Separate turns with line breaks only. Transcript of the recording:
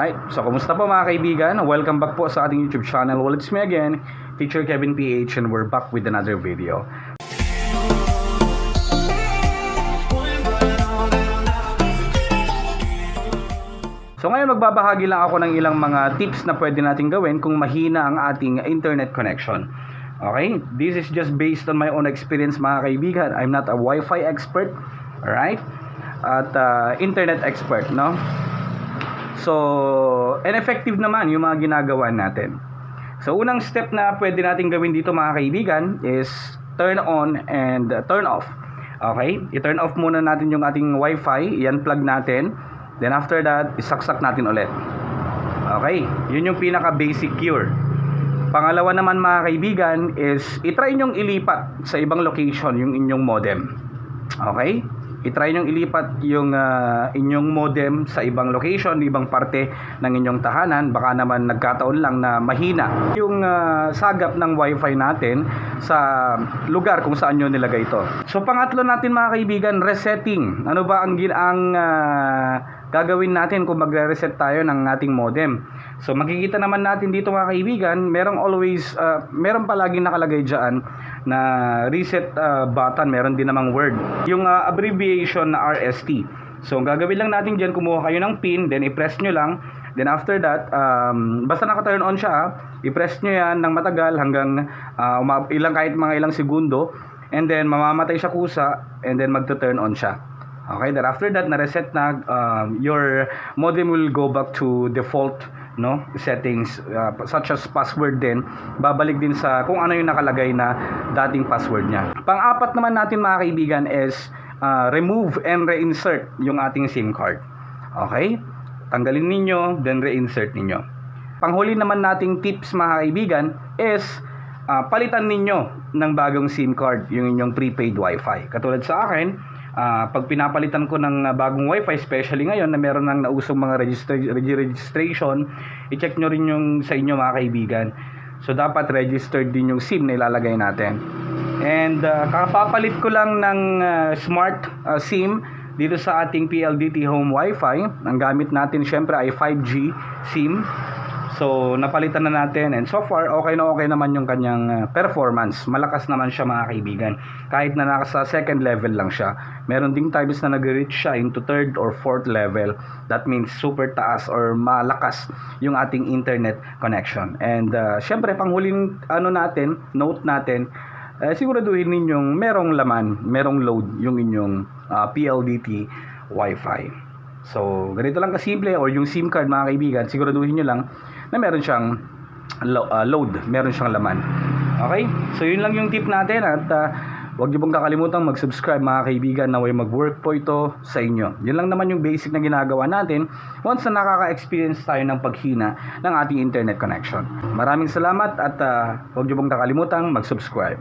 Alright, so kumusta po mga kaibigan? Welcome back po sa ating YouTube channel. Well, it's me again, Teacher Kevin PH, and we're back with another video. So ngayon magbabahagi lang ako ng ilang mga tips na pwede natin gawin kung mahina ang ating internet connection. Okay, this is just based on my own experience mga kaibigan. I'm not a Wi-Fi expert, alright? At internet expert, no? So, ineffective naman yung mga ginagawa natin. So, unang step na pwede natin gawin dito mga kaibigan is turn on and turn off. Okay? I-turn off muna natin yung ating Wi-Fi. I-unplug natin. Then after that, isaksak natin ulit. Okay? Yun yung pinaka-basic cure. Pangalawa naman mga kaibigan is i-try nyong ilipat sa ibang location yung inyong modem. Okay? I-try nyong ilipat yung inyong modem sa ibang location, ibang parte ng inyong tahanan. Baka naman nagkataon lang na mahina yung sagap ng Wi-Fi natin sa lugar kung saan nyo nilagay ito. So pangatlo natin mga kaibigan, resetting. Ano ba ang gagawin natin kung magre-reset tayo ng ating modem? So makikita naman natin dito mga kaibigan, meron palaging nakalagay dyan na reset button, meron din namang word. Yung abbreviation na RST. So ang gagawin lang natin dyan, kumuha kayo ng pin, then i-press nyo lang. Then after that, basta naka-turn on siya, i-press nyo yan ng matagal hanggang kahit mga ilang segundo. And then mamamatay siya kusa, and then magto-turn on siya. Okay, then after that, na-reset na, your modem will go back to default settings, such as password din. Babalik din sa kung ano yung nakalagay na dating password niya. Pang-apat naman natin mga kaibigan is remove and reinsert yung ating SIM card. Okay? Tanggalin ninyo, then reinsert ninyo. Panghuli naman nating tips mga kaibigan is palitan ninyo ng bagong SIM card yung inyong prepaid Wi-Fi. Katulad sa akin, pag pinapalitan ko ng bagong Wi-Fi, especially ngayon na meron nang nausong mga registration, i-check nyo rin yung sa inyo mga kaibigan. So dapat registered din yung SIM na ilalagay natin. And kakapapalit ko lang ng smart SIM dito sa ating PLDT Home Wi-Fi. Ang gamit natin syempre ay 5G SIM. So napalitan na natin, and so far okay naman yung kanyang performance. Malakas naman siya mga kaibigan, kahit na nasa second level lang siya. Meron ding times na nag-reach siya into third or fourth level. That means super taas or malakas yung ating internet connection. And syempre panghuling note natin, siguraduhin ninyong merong laman, merong load yung inyong PLDT Wi-Fi. So ganito lang kasimple, or yung SIM card mga kaibigan, siguraduhin nyo lang na meron siyang load, meron siyang laman. Okay? So yun lang yung tip natin, at huwag niyo pong kakalimutan mag-subscribe mga kaibigan, na way mag-work po ito sa inyo. Yun lang naman yung basic na ginagawa natin once na nakaka-experience tayo ng paghina ng ating internet connection. Maraming salamat, at huwag niyo pong kakalimutan mag-subscribe.